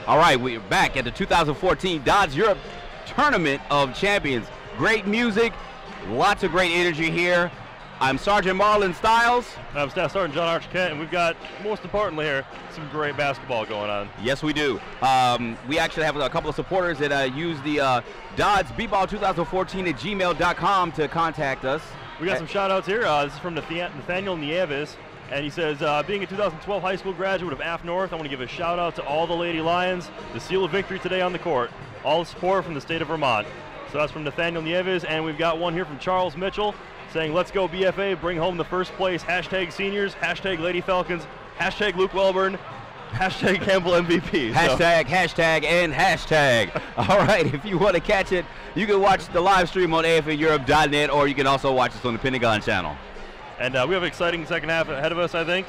All right, we're back at the 2014 DoDDS Europe Tournament of Champions. Great music, lots of great energy here. I'm Sergeant Marlon Stiles. I'm Staff Sergeant John Archer-Kent, and we've got, most importantly here, some great basketball going on. Yes, we do. We actually have a couple of supporters that use the DoDDS B-Ball 2014 at gmail.com to contact us. We got some shout-outs here. This is from Nathaniel Nieves. And he says, being a 2012 high school graduate of AFNorth, I want to give a shout out to all the Lady Lions, the seal of victory today on the court. All the support from the state of Vermont. So that's from Nathaniel Nieves, and we've got one here from Charles Mitchell saying, let's go BFA, bring home the first place, hashtag seniors, hashtag Lady Falcons, hashtag Luke Welburn, hashtag Campbell MVP. Hashtag, and hashtag. All right, if you want to catch it, you can watch the live stream on AFNeurope.net, or you can also watch us on the Pentagon channel. And we have an exciting second half ahead of us, I think.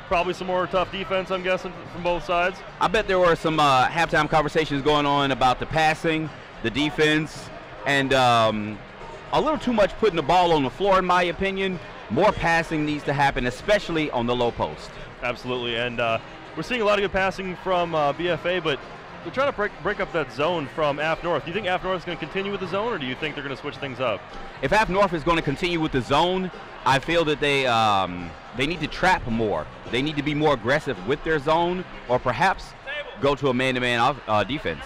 Probably some more tough defense, I'm guessing, from both sides. I bet there were some halftime conversations going on about the passing, the defense, and a little too much putting the ball on the floor, in my opinion. More passing needs to happen, especially on the low post. Absolutely, and we're seeing a lot of good passing from BFA, but they're trying to break up that zone from AFNorth. Do you think AFNorth is going to continue with the zone, or do you think they're going to switch things up? If AFNorth is going to continue with the zone, I feel that they need to trap more. They need to be more aggressive with their zone, or perhaps go to a man-to-man defense.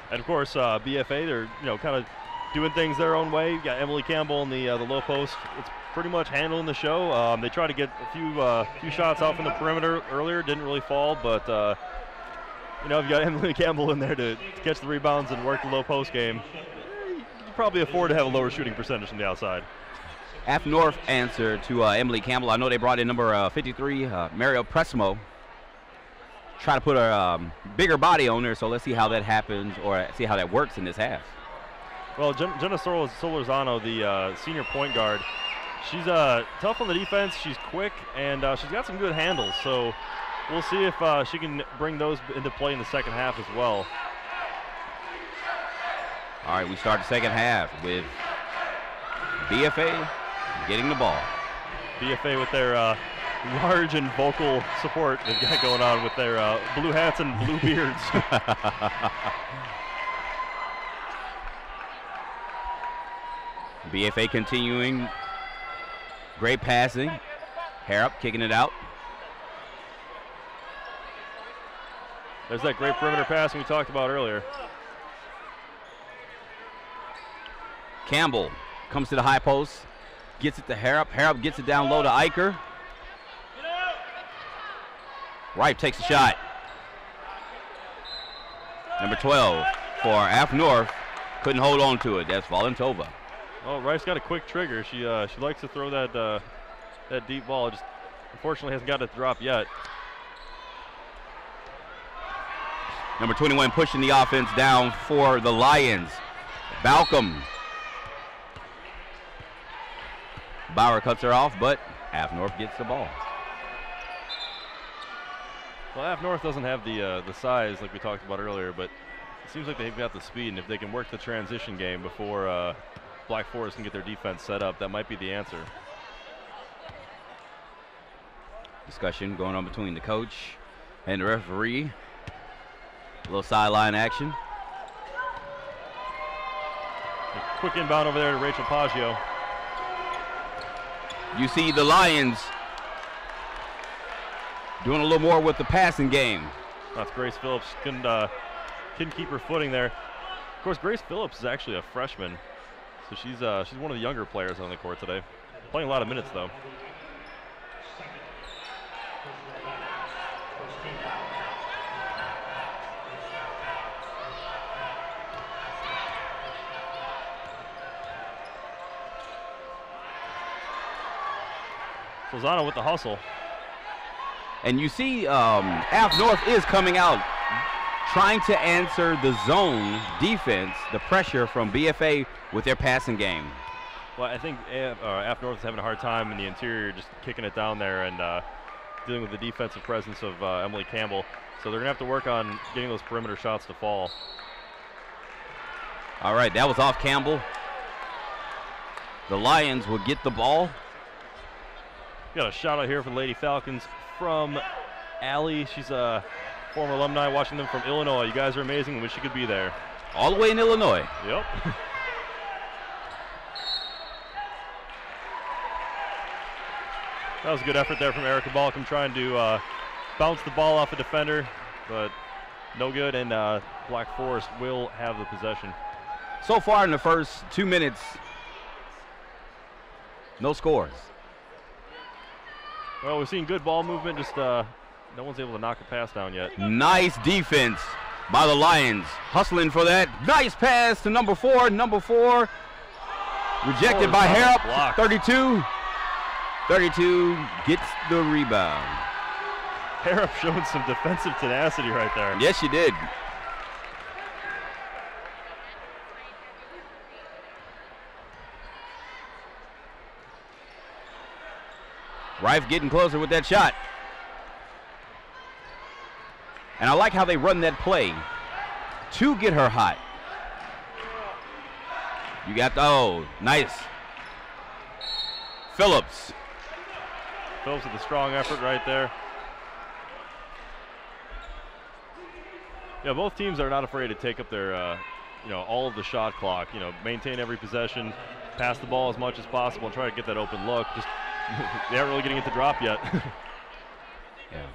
And of course, BFA, they're kind of doing things their own way. You got Emily Campbell in the low post. It's pretty much handling the show. They tried to get a few shots out from the perimeter earlier, didn't really fall, but if you got Emily Campbell in there to catch the rebounds and work the low post game, you can probably afford to have a lower shooting percentage from the outside. AFNorth answer to Emily Campbell. I know they brought in number 53, Mario Presimo. Try to put a bigger body on her, so let's see how that happens, or see how that works in this half. Well, Jenna Solorzano, the senior point guard, she's tough on the defense. She's quick, and she's got some good handles. So we'll see if she can bring those into play in the second half as well. All right, we start the second half with BFA getting the ball. BFA with their large and vocal support they've got going on with their blue hats and blue beards. BFA continuing. Great passing. Harrop kicking it out. There's that great perimeter passing we talked about earlier. Campbell comes to the high post. Gets it to Harrop. Harrop gets it down low to Eicher. Ripe takes a shot. Number 12 for AFNorth. Couldn't hold on to it. That's Valentova. Oh, Rice got a quick trigger. She likes to throw that deep ball. Just unfortunately hasn't got it to drop yet. Number 21 pushing the offense down for the Lions. Balcom. Bauer cuts her off, but AFNorth gets the ball. Well, AFNorth doesn't have the size like we talked about earlier, but it seems like they've got the speed, and if they can work the transition game before Black Forest can get their defense set up, that might be the answer. Discussion going on between the coach and the referee. A little sideline action. A quick inbound over there to Rachel Paggio. You see the Lions doing a little more with the passing game. That's Grace Phillips. Couldn't keep her footing there. Of course, Grace Phillips is actually a freshman, so she's one of the younger players on the court today. Playing a lot of minutes though. Lozano with the hustle. And you see AFNorth is coming out trying to answer the zone defense, the pressure from BFA with their passing game. Well, I think AFNorth is having a hard time in the interior, just kicking it down there and dealing with the defensive presence of Emily Campbell. So they're going to have to work on getting those perimeter shots to fall. All right, that was off Campbell. The Lions will get the ball. Got a shout out here for the Lady Falcons from Allie. She's former alumni watching them from Illinois. You guys are amazing. Wish you could be there. All the way in Illinois. Yep. That was a good effort there from Erica Balcom, trying to bounce the ball off a defender, but no good, and Black Forest will have the possession. So far in the first 2 minutes, no scores. Well, we've seen good ball movement, just no one's able to knock a pass down yet. Nice defense by the Lions, hustling for that. Nice pass to number 4. Number 4 rejected by Harrop. 32. 32 gets the rebound. Harrop showing some defensive tenacity right there. Yes, she did. Rife getting closer with that shot. And I like how they run that play to get her hot. You got the, oh, nice. Phillips. Phillips with a strong effort right there. Yeah, both teams are not afraid to take up their, all of the shot clock. Maintain every possession, pass the ball as much as possible, and try to get that open look. Just they aren't really getting it to drop yet. Yeah.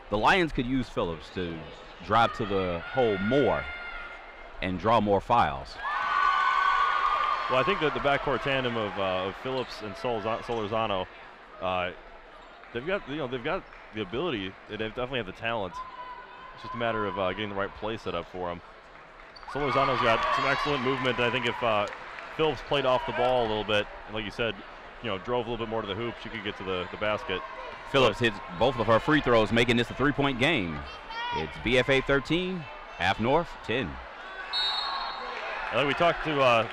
The Lions could use Phillips to drive to the hole more and draw more fouls. Well, I think that the backcourt tandem of Phillips and Solorzano, they've got the ability. They definitely have the talent. It's just a matter of getting the right play set up for them. Solorzano's got some excellent movement. I think if Phillips played off the ball a little bit, and like you said, drove a little bit more to the hoop, she could get to the basket. Phillips hits both of her free throws, making this a 3-point game. It's BFA 13, AFNorth 10. I think we talked to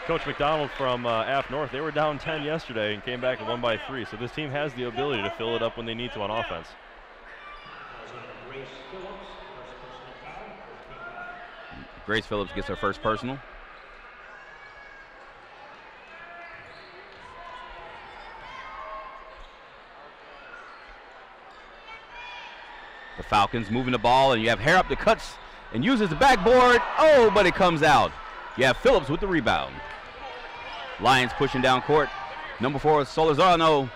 Coach McDonald from AFNorth. They were down 10 yesterday and came back and won by 3. So this team has the ability to fill it up when they need to on offense. Grace Phillips gets her first personal. The Falcons moving the ball, and you have Harrop that cuts and uses the backboard. Oh, but it comes out. You have Phillips with the rebound. Lions pushing down court. Number 4 is Solorzano.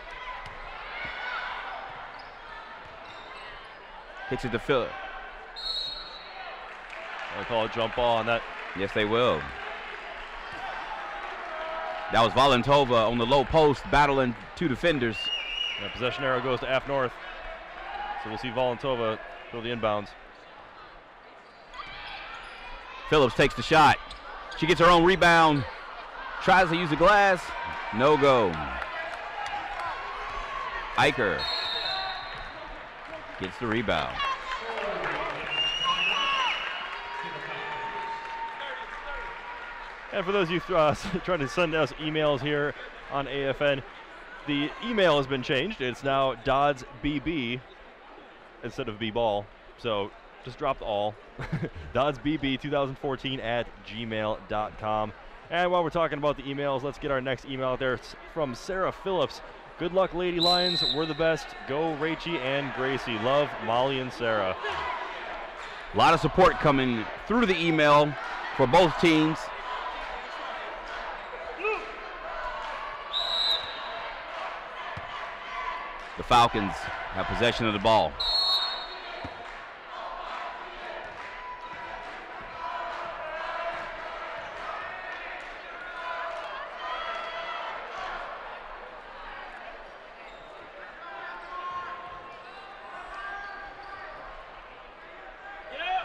Hits it to Phillips. They'll call a jump ball on that. Yes, they will. That was Valentova on the low post, battling 2 defenders. And possession arrow goes to AFNorth. So we'll see Valentova throw the inbounds. Phillips takes the shot. She gets her own rebound. Tries to use the glass. No go. Eicher gets the rebound. And for those of you trying to send us emails here on AFN, the email has been changed. It's now DoDDSBB instead of B-ball. So just drop the all. DoDDSBB2014@gmail.com. And while we're talking about the emails, let's get our next email out there. It's from Sarah Phillips. Good luck, Lady Lions. We're the best. Go Rachie and Gracie. Love, Molly and Sarah. A lot of support coming through the email for both teams. The Falcons have possession of the ball.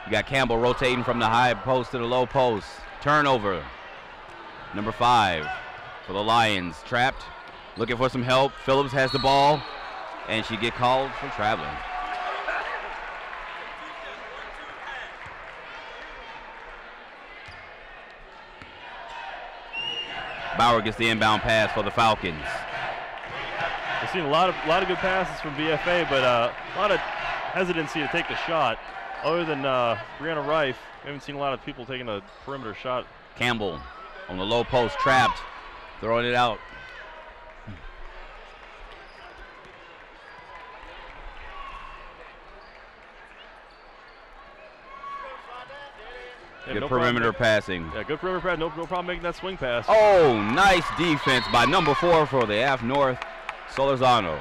You got Campbell rotating from the high post to the low post. Turnover. Number 5 for the Lions. Trapped, looking for some help. Phillips has the ball, and she get called for traveling. Bauer gets the inbound pass for the Falcons. We've seen a lot of good passes from BFA, but a lot of hesitancy to take the shot. Other than Brianna Rife, we haven't seen a lot of people taking a perimeter shot. Campbell on the low post, trapped, throwing it out. Yeah, good perimeter passing. Yeah, good perimeter pass. No problem making that swing pass. Oh, nice defense by number 4 for the AFNorth, Solorzano.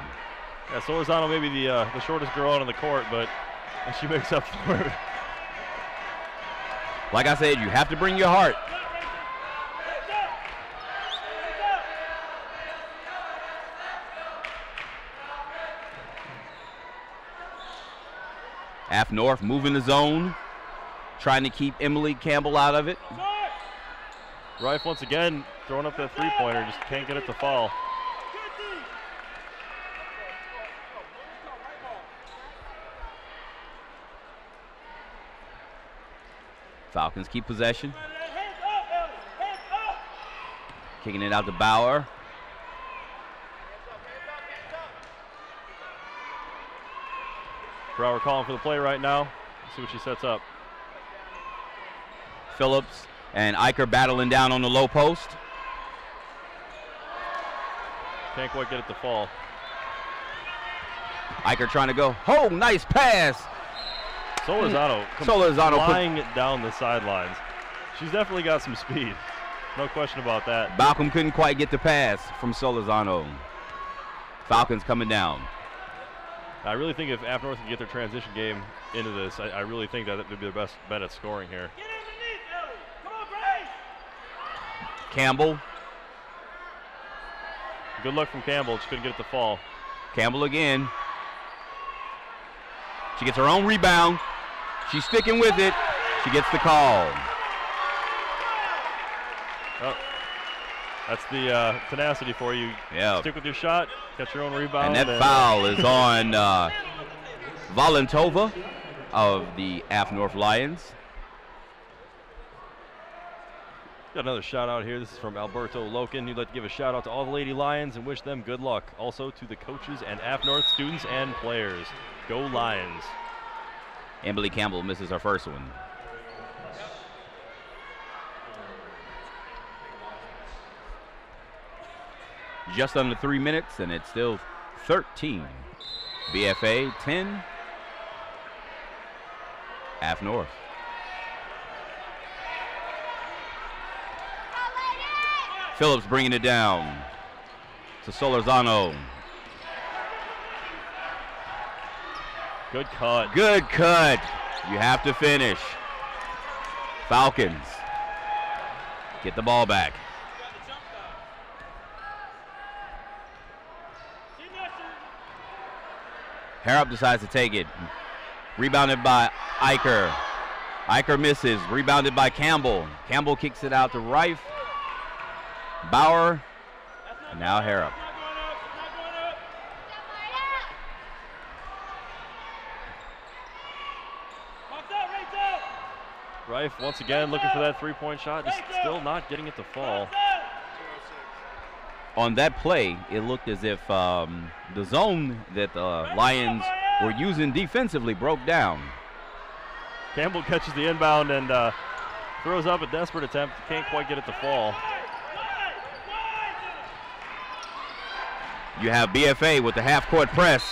Yeah, Solorzano may be the shortest girl out on the court, but she makes up for it. Like I said, you have to bring your heart. AFNorth moving the zone, trying to keep Emily Campbell out of it. Rife once again throwing up that three-pointer, just can't get it to fall. Falcons keep possession. Kicking it out to Bauer. Brower calling for the play right now. Let's see what she sets up. Phillips and Eicher battling down on the low post. Can't quite get it to fall. Eicher trying to go. Oh, nice pass. Solorzano flying down the sidelines. She's definitely got some speed. No question about that. Balcom couldn't quite get the pass from Solorzano. Falcons coming down. I really think if AFNorth can get their transition game into this, I really think that would be their best bet at scoring here. Campbell. Good luck from Campbell. She couldn't get it to fall. Campbell again. She gets her own rebound. She's sticking with it. She gets the call. Oh, that's the tenacity for you. Yeah. Stick with your shot, catch your own rebound. And that foul is on Valentova of the AFNorth Lions. Got another shout out here. This is from Alberto Loken. He'd like to give a shout out to all the Lady Lions and wish them good luck. Also to the coaches and AFNorth students and players. Go Lions. Emily Campbell misses her first one. Just under 3 minutes, and it's still 13. BFA 10. AFNorth. Phillips bringing it down to Solorzano. Good cut. Good cut. You have to finish. Falcons get the ball back. Harrop decides to take it. Rebounded by Eicher. Eicher misses. Rebounded by Campbell. Campbell kicks it out to Rife. Bauer. And now Harrop. Rife once again looking for that three-point shot, just still not getting it to fall. On that play, it looked as if the zone that the Lions were using defensively broke down. Campbell catches the inbound and throws up a desperate attempt. Can't quite get it to fall. You have BFA with the half-court press.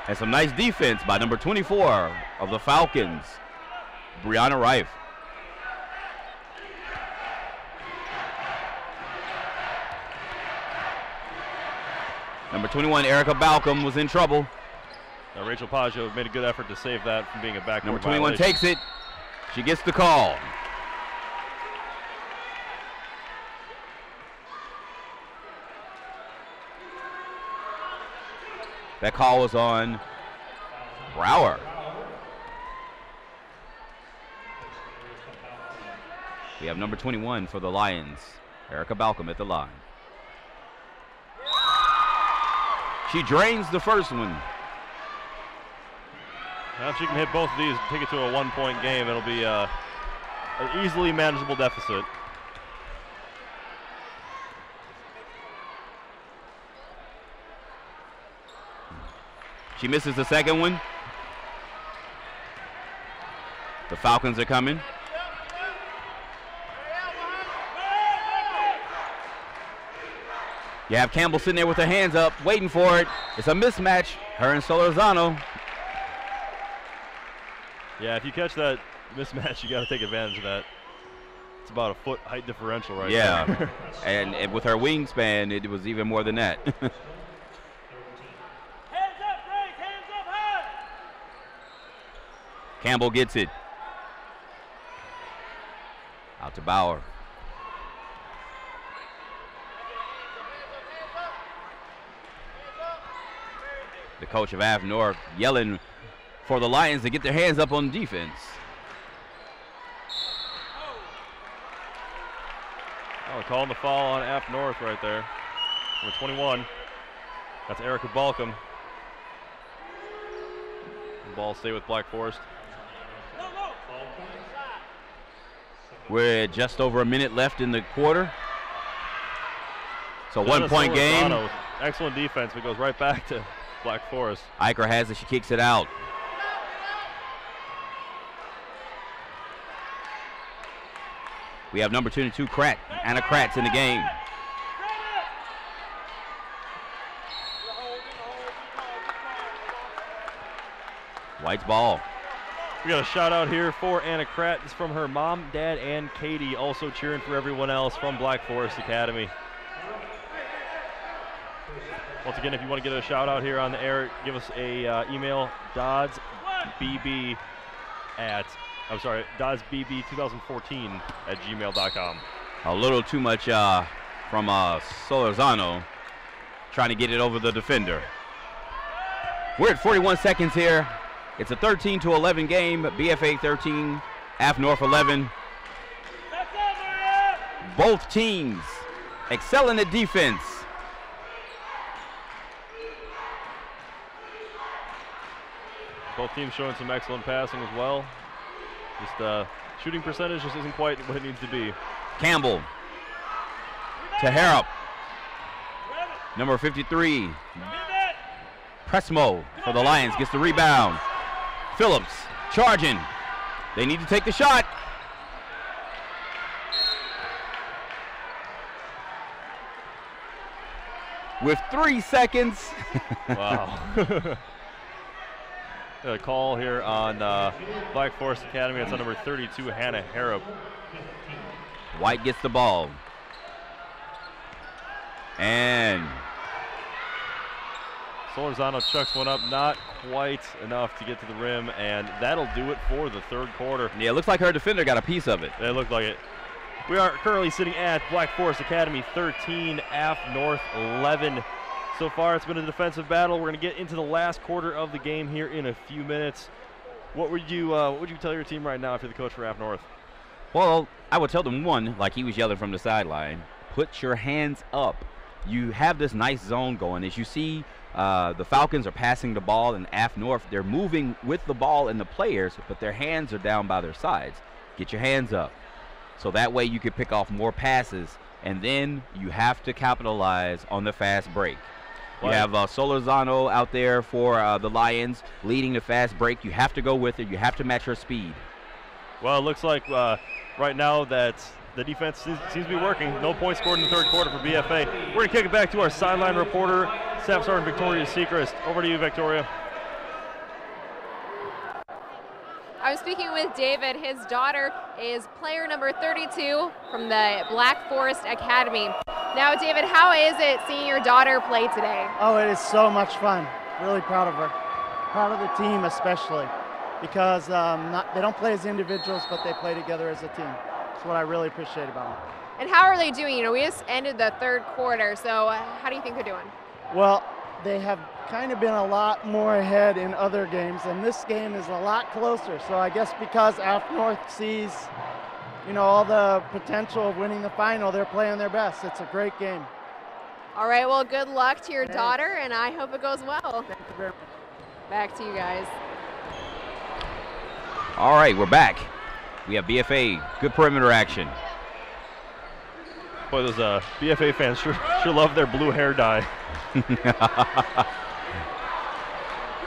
And some nice defense by number 24 of the Falcons, Brianna Rife. Number 21, Erica Balcom, was in trouble. Now Rachel Paggio made a good effort to save that from being a backcourt Number 21 violation. takes it. She gets the call. That call was on Brower. We have number 21 for the Lions, Erica Balcom at the line. She drains the first one. Now if she can hit both of these, take it to a one-point game, it'll be an easily manageable deficit. She misses the second one. The Falcons are coming. You have Campbell sitting there with her hands up, waiting for it. It's a mismatch, her and Solorzano. Yeah, if you catch that mismatch, you got to take advantage of that. It's about a foot height differential right there. Yeah, and with her wingspan, it was even more than that. Hands up, Frank! Hands up high! Campbell gets it. Out to Bauer. The coach of AFNorth yelling for the Lions to get their hands up on defense. Oh, calling the foul on AFNorth right there. Number 21. That's Erica Balcom. The ball stay with Black Forest. We're at just over a minute left in the quarter. So 1 point game. Excellent defense, but goes right back to Black Forest. Eicher has it, she kicks it out. We have number 22, Anna Kratz in the game. White's ball. We got a shout out here for Anna Kratz. It's from her mom, dad, and Katie, also cheering for everyone else from Black Forest Academy. Once again, if you want to get a shout out here on the air, give us a email, dodsbb2014@gmail.com. A little too much from Solorzano trying to get it over the defender. We're at 41 seconds here. It's a 13-11 game. BFA 13, AFNorth 11. Both teams excelling at defense. Both teams showing some excellent passing as well. Just shooting percentage just isn't quite what it needs to be. Campbell to Harrop. Number 53. Pressmo for the Lions gets the rebound. Phillips charging. They need to take the shot. With 3 seconds. Wow. A call here on Black Forest Academy. It's on number 32, Hannah Harrop. White gets the ball. And Solorzano chucks one up, not quite enough to get to the rim, and that'll do it for the third quarter. yeah, it looks like her defender got a piece of it. It looked like it. We are currently sitting at Black Forest Academy 13, AFNorth 11. So far, it's been a defensive battle. We're going to get into the last quarter of the game here in a few minutes. What would you tell your team right now if you're the coach for AFNorth? Well, I would tell them, one, like he was yelling from the sideline, put your hands up. You have this nice zone going. As you see, the Falcons are passing the ball, and AFNorth, they're moving with the ball and the players, but their hands are down by their sides. Get your hands up. So that way you can pick off more passes, and then you have to capitalize on the fast break. You have Solorzano out there for the Lions leading the fast break. You have to go with it. You have to match her speed. Well, it looks like right now that the defense seems to be working. No points scored in the third quarter for BFA. We're going to kick it back to our sideline reporter, Staff Sergeant Victoria Sechrist. Over to you, Victoria. I was speaking with David. His daughter is player number 32 from the Black Forest Academy. Now, David, how is it seeing your daughter play today? Oh, it is so much fun. Really proud of her. Proud of the team especially because they don't play as individuals, but they play together as a team. That's what I really appreciate about them. And how are they doing? You know, we just ended the third quarter, so how do you think they're doing? Well, they have kind of been a lot more ahead in other games, and this game is a lot closer. So I guess because AFNorth sees, you know, all the potential of winning the final, they're playing their best. It's a great game. All right, well, good luck to your daughter, and I hope it goes well. Thank you very much. Back to you guys. All right, we're back. We have BFA, good perimeter action. Boy, those BFA fans sure love their blue hair dye.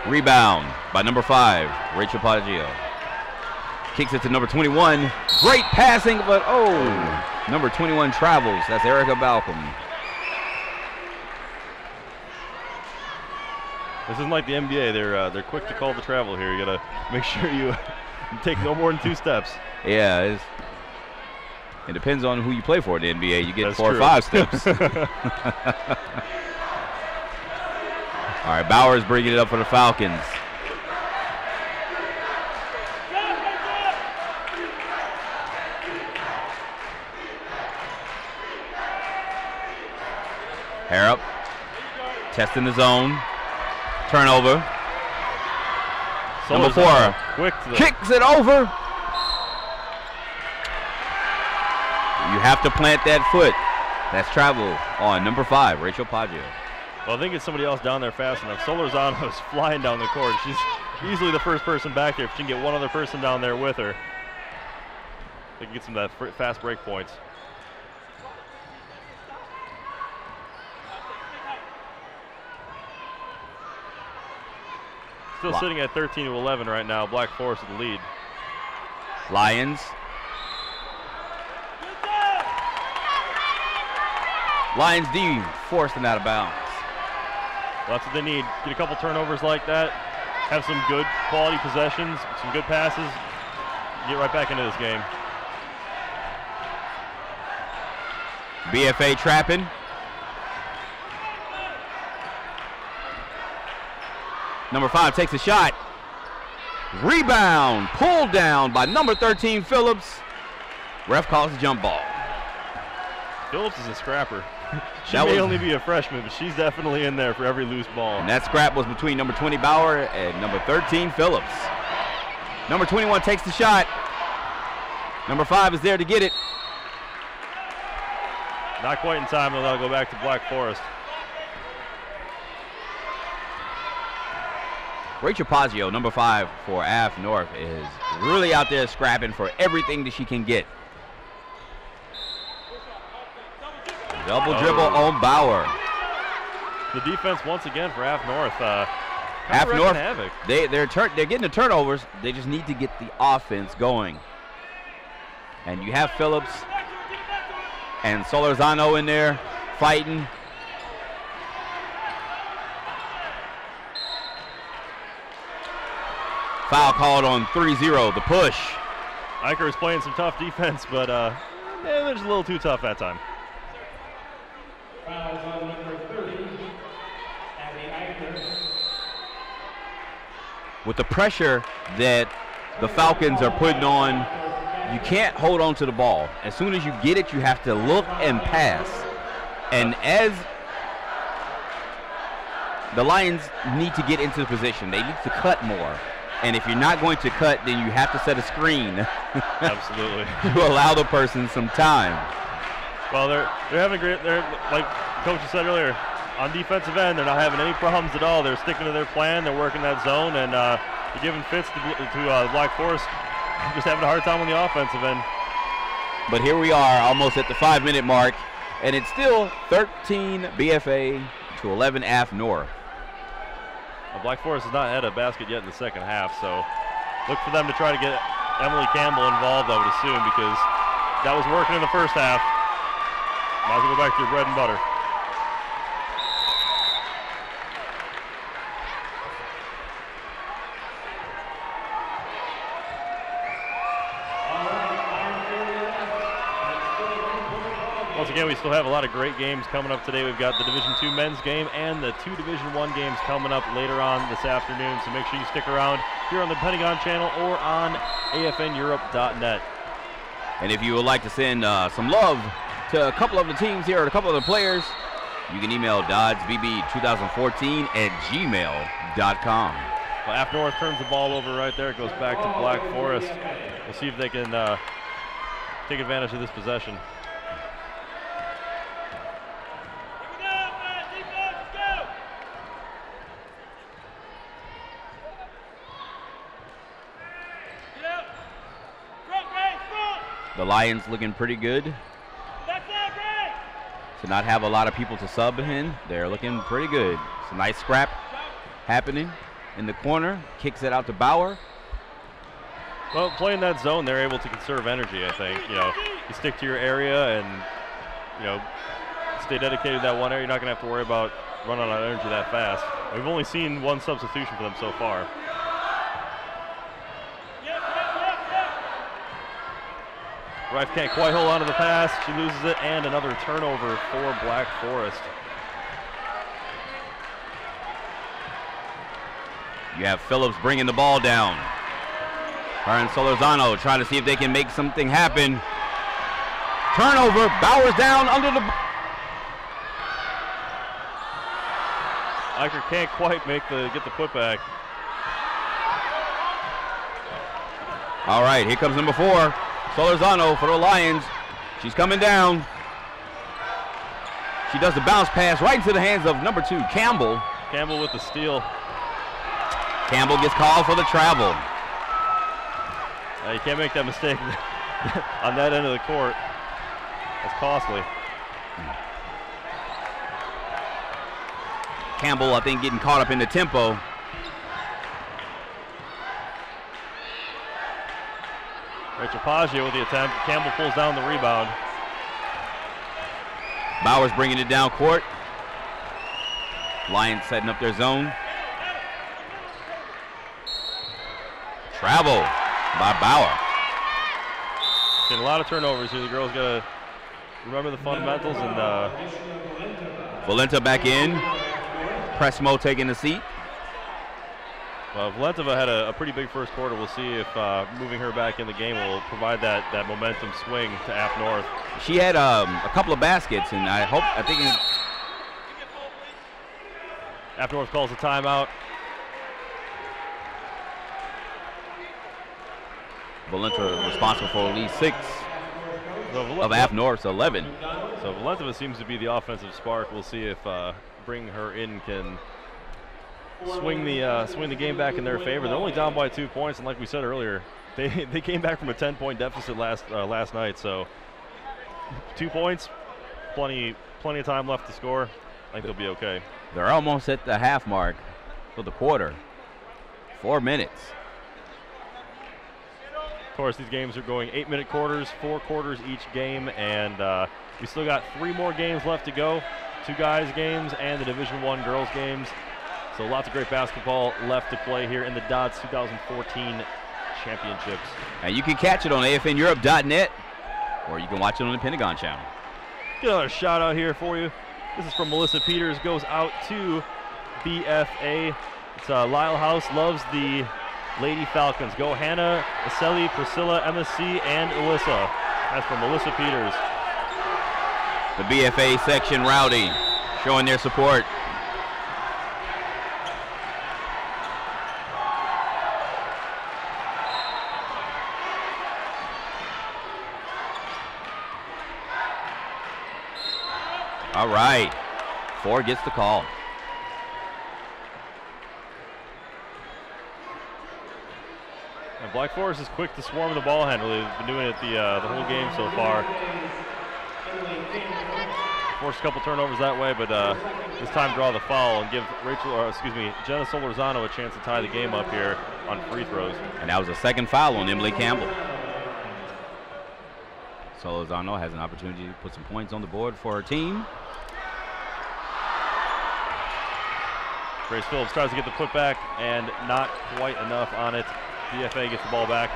Rebound by number 5, Rachel Paggio. Kicks it to number 21. Great passing, but number 21 travels. That's Erica Balcom. This isn't like the NBA. They're quick to call the travel here. You gotta make sure you You take no more than 2 steps. Yeah, it depends on who you play for in the NBA. You get That's 4 true. or 5 steps. All right, Bauer's bringing it up for the Falcons. Harrop testing the zone. Turnover. Number 4 quick kicks it over. You have to plant that foot. That's travel on number 5, Rachel Paggio. Well, I think it's somebody else down there fast enough. Solorzano's flying down the court. She's easily the first person back there. If she can get one other person down there with her, they can get some of that fast break points. Still sitting at 13-11 right now. Black Forest with the lead. Lions. Lions D forced and out of bounds. Well, that's what they need. Get a couple turnovers like that. Have some good quality possessions, some good passes. Get right back into this game. BFA trapping. Number 5 takes a shot. Rebound. Pulled down by number 13, Phillips. Ref calls a jump ball. Phillips is a scrapper. She may only be a freshman, but she's definitely in there for every loose ball. And that scrap was between number 20, Bauer, and number 13, Phillips. Number 21 takes the shot. Number 5 is there to get it. Not quite in time, though. That'll go back to Black Forest. Rachel Paggio, number 5 for AFNorth, is really out there scrapping for everything that she can get. Double dribble on Bauer. The defense once again for AFNorth. AFNorth, havoc. They're getting the turnovers. They just need to get the offense going. And you have Phillips and Solorzano in there fighting. Foul called on 3-0, the push. Eicher is playing some tough defense, but they're just a little too tough that time. With the pressure that the Falcons are putting on, you can't hold on to the ball. As soon as you get it, you have to look and pass. And as the Lions need to get into the position, they need to cut more. And if you're not going to cut, then you have to set a screen. Absolutely. To allow the person some time. Well, they're having a great. They're like Coach said earlier, on defensive end, they're not having any problems at all. They're sticking to their plan. They're working that zone, and they're giving fits to Black Forest. Just having a hard time on the offensive end. But here we are, almost at the 5-minute mark, and it's still 13 BFA to 11 AFNorth. Well, Black Forest has not had a basket yet in the second half, so look for them to try to get Emily Campbell involved, I would assume, because that was working in the first half. Might as well go back to your bread and butter. Once again, we still have a lot of great games coming up today. We've got the Division II men's game and the 2 Division I games coming up later on this afternoon. So make sure you stick around here on the Pentagon channel or on AFNEurope.net. And if you would like to send some love to a couple of the teams here or a couple of the players, you can email doddsbb2014@gmail.com. Well, AFNorth turns the ball over right there. It goes back to Black Forest. We'll see if they can take advantage of this possession. The Lions looking pretty good. To not have a lot of people to sub in, they're looking pretty good. It's a nice scrap happening in the corner. Kicks it out to Bauer. Well, playing that zone, they're able to conserve energy, I think. You know, you stick to your area and, you know, stay dedicated to that one area. You're not going to have to worry about running out of energy that fast. We've only seen one substitution for them so far. Ref can't quite hold on to the pass. She loses it, and another turnover for Black Forest. You have Phillips bringing the ball down. Her and Solorzano trying to see if they can make something happen. Turnover, Bowers down under the... Eicher can't quite get the putback. All right, here comes number 4, Solorzano for the Lions. She's coming down. She does the bounce pass right into the hands of number 2, Campbell. Campbell with the steal. Campbell gets called for the travel. You can't make that mistake on that end of the court. That's costly. Campbell, I think, getting caught up in the tempo. Rachel Paggio with the attempt. Campbell pulls down the rebound. Bowers bringing it down court. Lions setting up their zone. Travel by Bauer. Seen a lot of turnovers here. The girls got to remember the fundamentals. And Valenta back in. Pressmo taking the seat. Valentova had a pretty big first quarter. We'll see if moving her back in the game will provide that momentum swing to AFNorth. She had a couple of baskets, and I think AFNorth calls a timeout. Valenta responsible for at least 6 of AFNorth's 11. So Valentova seems to be the offensive spark. We'll see if bringing her in can swing the game back in their favor. They're only down by 2 points, and like we said earlier, they came back from a 10-point deficit last night. So 2 points, plenty of time left to score. I think they'll be okay. They're almost at the half mark for the quarter. 4 minutes. Of course, these games are going 8-minute quarters, 4 quarters each game, and we still got 3 more games left to go. 2 guys games and the Division I girls games. So lots of great basketball left to play here in the DoDDS 2014 championships. And you can catch it on AFNeurope.net, or you can watch it on the Pentagon channel. Get another shout out here for you. This is from Melissa Peters, goes out to BFA. It's Lyle House loves the Lady Falcons. Go Hannah, Aselli, Priscilla, MSC, and Alyssa. That's from Melissa Peters. The BFA section rowdy, showing their support. All right, 4 gets the call. And Black Forest is quick to swarm the ball handler. They've been doing it the whole game so far. Forced a couple turnovers that way, but this time draw the foul and give Jenna Solorzano a chance to tie the game up here on free throws. And that was a second foul on Emily Campbell. Solorzano has an opportunity to put some points on the board for her team. Grace Phillips tries to get the putback and not quite enough on it. BFA gets the ball back.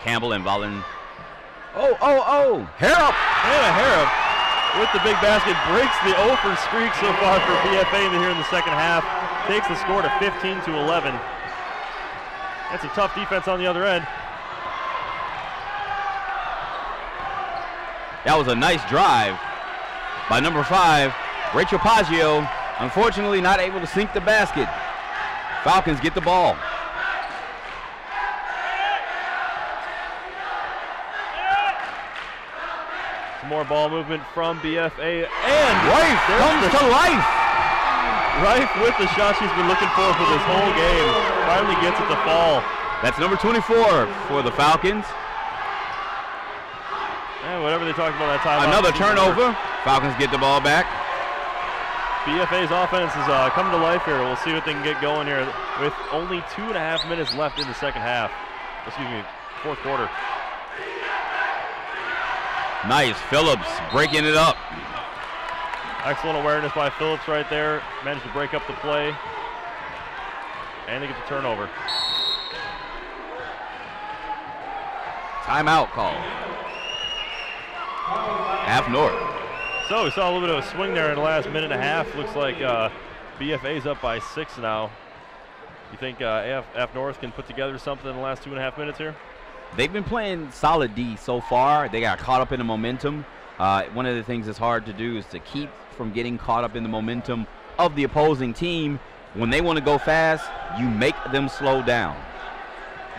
Campbell and Volin. Harrop! Hannah Harrop with the big basket breaks the 0-for streak so far for BFA here in the second half. Takes the score to 15-11. That's a tough defense on the other end. That was a nice drive by number 5, Rachel Paggio. Unfortunately, not able to sink the basket. Falcons get the ball. Some more ball movement from BFA, and Rife comes to life. Rife with the shot she's been looking for this whole game. Finally gets it to fall. That's number 24 for the Falcons. And whatever they talked about that time. Another turnover. Falcons get the ball back. BFA's offense is coming to life here. We'll see what they can get going here with only 2.5 minutes left in the second half. Excuse me, fourth quarter. Nice, Phillips breaking it up. Excellent awareness by Phillips right there. Managed to break up the play. And they get the turnover. Timeout call. AFNorth. So we saw a little bit of a swing there in the last minute and a half. Looks like BFA's up by 6 now. You think AFNorth can put together something in the last 2.5 minutes here? They've been playing solid D so far. They got caught up in the momentum. One of the things that's hard to do is to keep from getting caught up in the momentum of the opposing team. When they want to go fast, you make them slow down.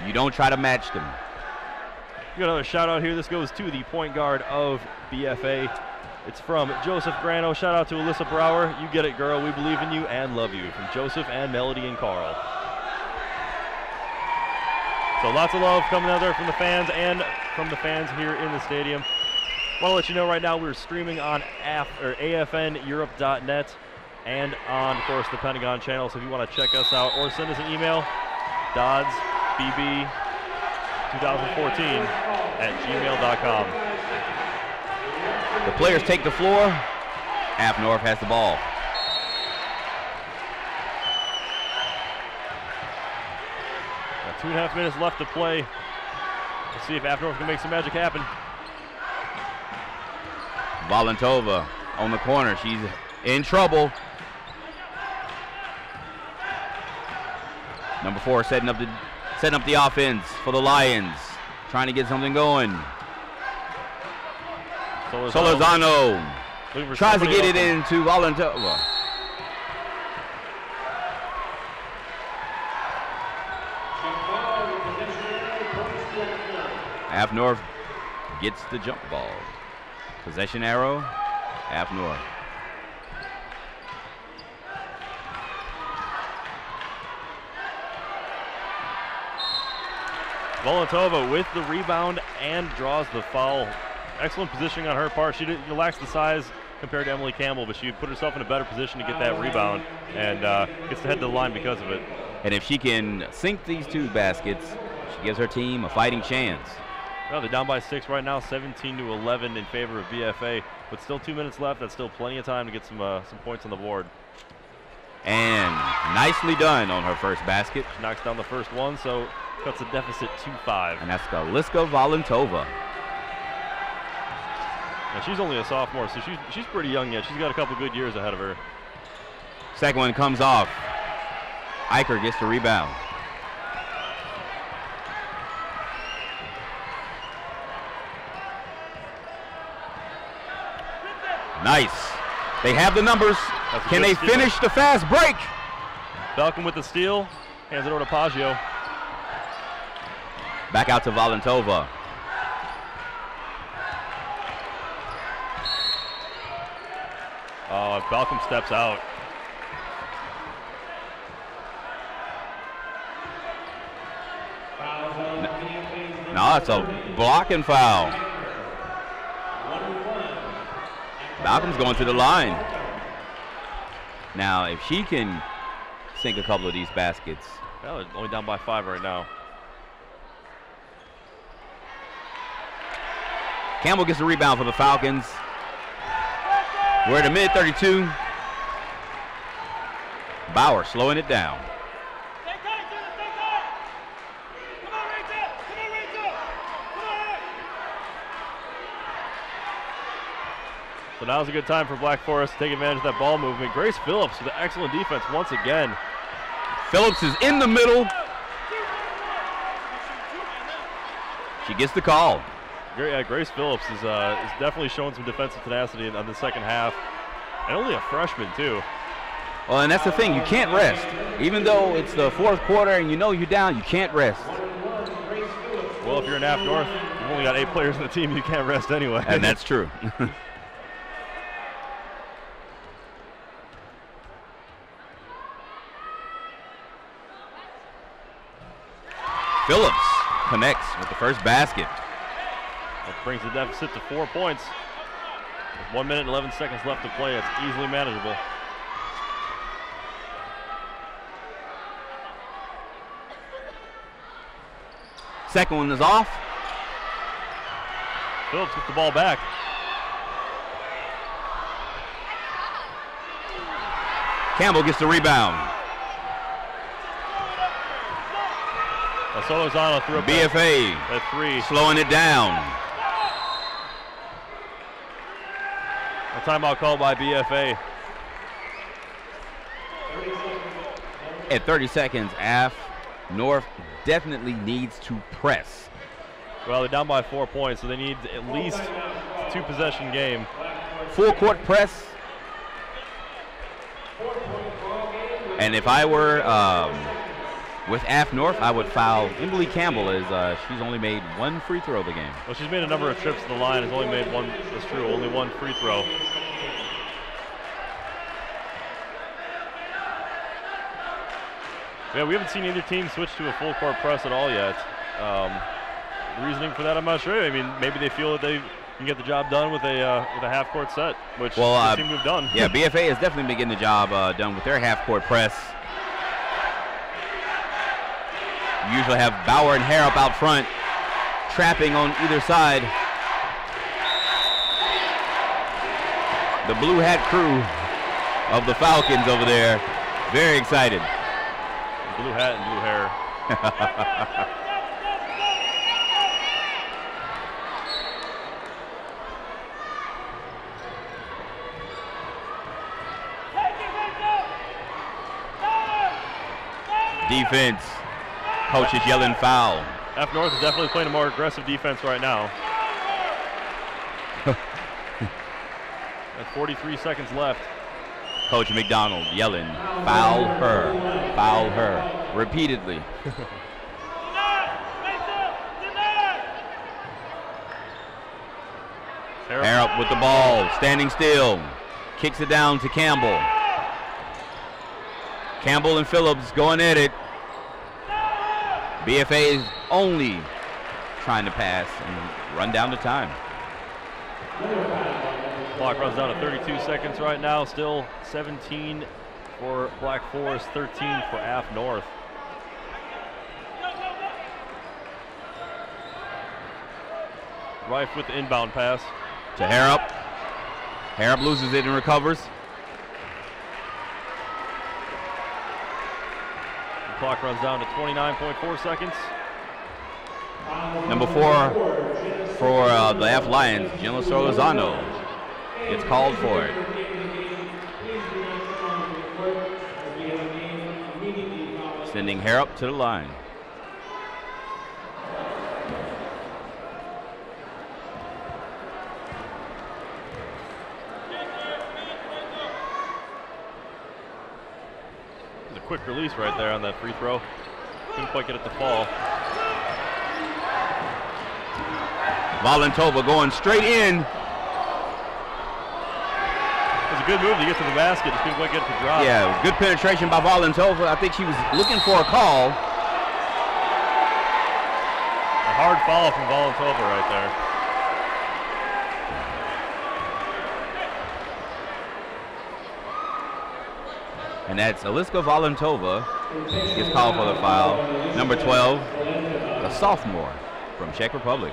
You don't try to match them. We got another shout out here. This goes to the point guard of BFA. It's from Joseph Grano. Shout out to Alyssa Brower. You get it, girl. We believe in you and love you. From Joseph and Melody and Carl. So lots of love coming out there from the fans and from the fans here in the stadium. Want to let you know right now we're streaming on AFNEurope.net and on, of course, the Pentagon channel. So if you want to check us out or send us an email, DoDDS2014@gmail.com. The players take the floor. AFNorth has the ball. Got 2.5 minutes left to play. Let's see if AFNorth can make some magic happen. Valentova on the corner. She's in trouble. Number 4 setting up the offense for the Lions. Trying to get something going. Solorzano tries to get it into Valentova. AFNorth gets the jump ball. Possession arrow, AFNorth. Valentova with the rebound and draws the foul. Excellent positioning on her part. She lacks the size compared to Emily Campbell, but she put herself in a better position to get that rebound and gets to head to the line because of it. And if she can sink these 2 baskets, she gives her team a fighting chance. Well, they're down by 6 right now, 17-11 in favor of BFA, but still 2 minutes left. That's still plenty of time to get some points on the board. And nicely done on her first basket. She knocks down the first one, so cuts the deficit to 5. And that's Galiska Valentova. Now she's only a sophomore, so she's pretty young yet. She's got a couple good years ahead of her. Second one comes off. Eicher gets the rebound. Nice. They have the numbers. Can they finish the fast break? Falcon with the steal. Hands it over to Paggio. Back out to Valentova. Falcon steps out. No, it's a blocking foul. Malcolm's going to the line. Now, if she can sink a couple of these baskets. Well, they're only down by 5 right now. Campbell gets the rebound for the Falcons. We're at the mid-32. Bauer slowing it down. So now's a good time for Black Forest to take advantage of that ball movement. Grace Phillips with an excellent defense once again. Phillips is in the middle. She gets the call. Grace Phillips is definitely showing some defensive tenacity on the second half. And only a freshman, too. Well, and that's the thing. You can't rest. Even though it's the 4th quarter and you know you're down, you can't rest. Well, if you're in AFNorth, you've only got 8 players on the team. You can't rest anyway. And that's true. Phillips connects with the first basket. That brings the deficit to 4 points. With 1 minute and 11 seconds left to play, it's easily manageable. Second one is off. Phillips gets the ball back. Campbell gets the rebound. Solozano threw up BFA at 3. slowing it down. A timeout called by BFA. At 30 seconds, AFNorth definitely needs to press. Well, they're down by 4 points, so they need at least 2-possession game. Full court press. And if I were with AFNorth, I would foul Emily Campbell as she's only made 1 free throw of the game. Well, she's made a number of trips to the line. Has only made 1. That's true. Only 1 free throw. Yeah, we haven't seen either team switch to a full court press at all yet. Reasoning for that, I'm not sure. I mean, maybe they feel that they can get the job done with a half court set, which they seem to have done. Yeah, BFA has definitely been getting the job done with their half court press. You usually have Bauer and Harrop out front, trapping on either side. The blue hat crew of the Falcons over there, very excited. Blue hat and blue hair. Defense. Coach is yelling foul. AFNorth is definitely playing a more aggressive defense right now. At 43 seconds left. Coach McDonald yelling, foul her, repeatedly. Harrop with the ball, standing still. Kicks it down to Campbell. Campbell and Phillips going at it. BFA is only trying to pass and run down the time. Clock runs down to 32 seconds right now. Still 17 for Black Forest, 13 for AFNorth. Rife with the inbound pass. To Harrop. Harrop loses it and recovers. The clock runs down to 29.4 seconds. Number 4 for the F Lions, Jenna Solozano, gets called for it. Sending Harrop to the line. There's a quick release right there on that free throw. Couldn't quite get it to fall. Valentova going straight in. It was a good move to get to the basket. Just couldn't quite get it to drop. Yeah, good penetration by Valentova. I think she was looking for a call. A hard foul from Valentova right there. And that's Aliska Valentova. Gets called for the foul. Number 12, a sophomore from Czech Republic.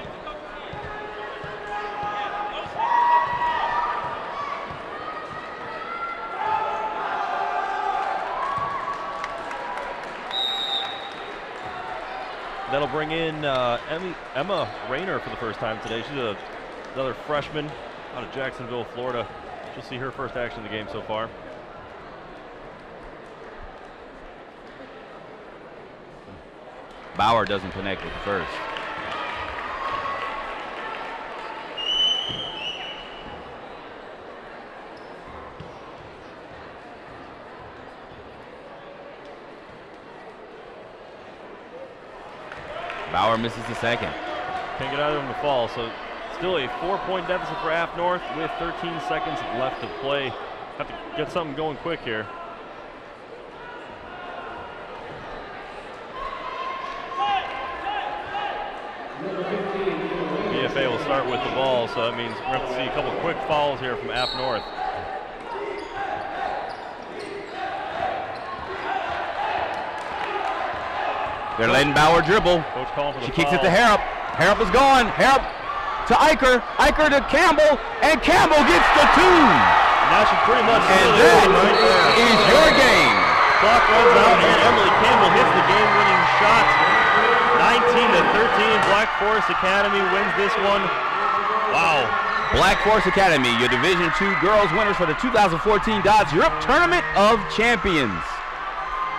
That'll bring in Emma Rayner for the first time today. She's another freshman out of Jacksonville, Florida. She'll see her first action of the game so far. Bauer doesn't connect with the first. Bauer misses the second. Can't get out of him to fall, so still a 4-point deficit for AFNorth with 13 seconds left to play. Have to get something going quick here. BFA will start with the ball, so that means we're going to have to see a couple quick fouls here from AFNorth. They're letting Bauer dribble. Coach calling for the She foul. kicks it to Harrop. Harrop is gone. Harrop to Eicher. Eicher to Campbell. And Campbell gets the 2. And that should pretty much And seal the that game right there. is your game. Clock runs out, and Emily Campbell hits the game-winning shot. 19-13, Black Forest Academy wins this one. Wow. Black Forest Academy, your Division II girls winners for the 2014 DoDDS Europe Tournament of Champions.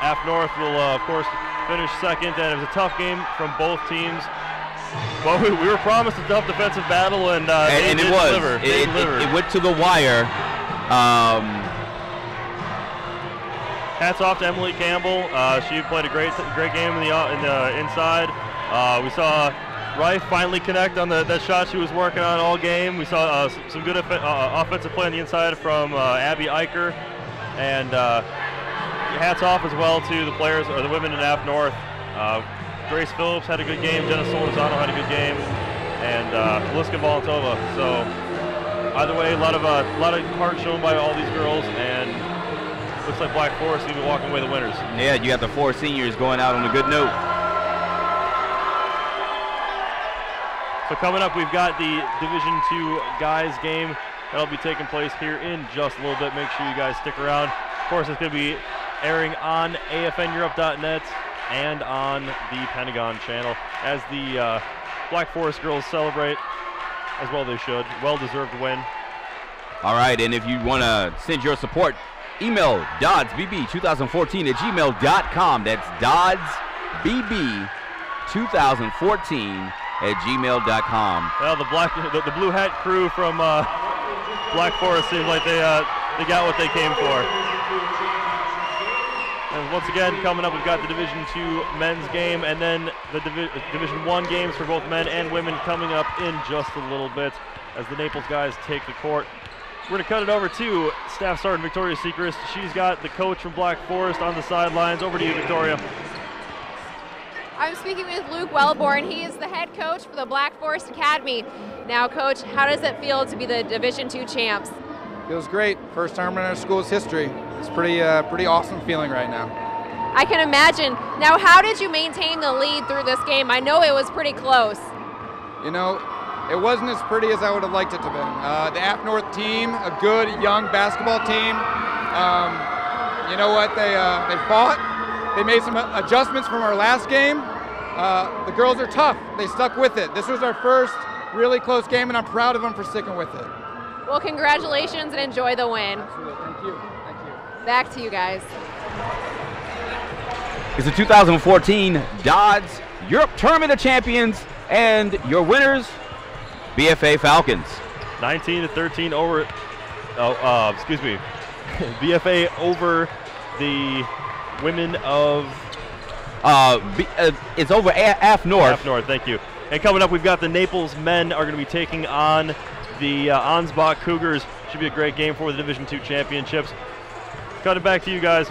AFNorth will, of course, finish second, and it was a tough game from both teams. Well, we were promised a tough defensive battle, and it did was. deliver. They delivered. It went to the wire. Hats off to Emily Campbell. She played a great game in the inside. We saw Rife finally connect on that shot she was working on all game. We saw some good offensive play on the inside from Abby Eicher, and hats off as well to the players or the women in AFNorth. Grace Phillips had a good game. Jenna Solizano had a good game, and Liska Volantova. So either way, a lot of heart shown by all these girls, and looks like Black Forest will be walking away the winners. Yeah, you got the 4 seniors going out on a good note. So coming up, we've got the Division II guys game that'll be taking place here in just a little bit. Make sure you guys stick around. Of course, it's going to be airing on AFNeurope.net and on the Pentagon channel as the Black Forest girls celebrate, as well they should. Well-deserved win. All right, and if you want to send your support, email DoDDSBB2014@gmail.com. That's DoDDSBB2014@gmail.com. Well, the blue hat crew from Black Forest seems like they got what they came for. And once again, coming up, we've got the Division II men's game, and then the Division I games for both men and women coming up in just a little bit as the Naples guys take the court. We're going to cut it over to Staff Sergeant Victoria Sechrist. She's got the coach from Black Forest on the sidelines. Over to you, Victoria. I'm speaking with Luke Wellborn. He is the head coach for the Black Forest Academy. Now, Coach, how does it feel to be the Division II champs? Feels great. First time in our school's history. It's pretty awesome feeling right now. I can imagine. Now, how did you maintain the lead through this game? I know it was pretty close. You know, it wasn't as pretty as I would have liked it to be. The AFNorth team, a good young basketball team. You know what? They fought. They made some adjustments from our last game. The girls are tough. They stuck with it. This was our first really close game, and I'm proud of them for sticking with it. Well, congratulations and enjoy the win. Absolutely. Thank you. Thank you. Back to you guys. It's the 2014 DoDDS Europe Tournament of Champions, and your winners, BFA Falcons. 19-13 over, BFA over the women of... it's over AFNorth. AFNorth, thank you. And coming up, we've got the Naples men are going to be taking on the Ansbach Cougars. Should be a great game for the Division II championships. Cut it back to you guys.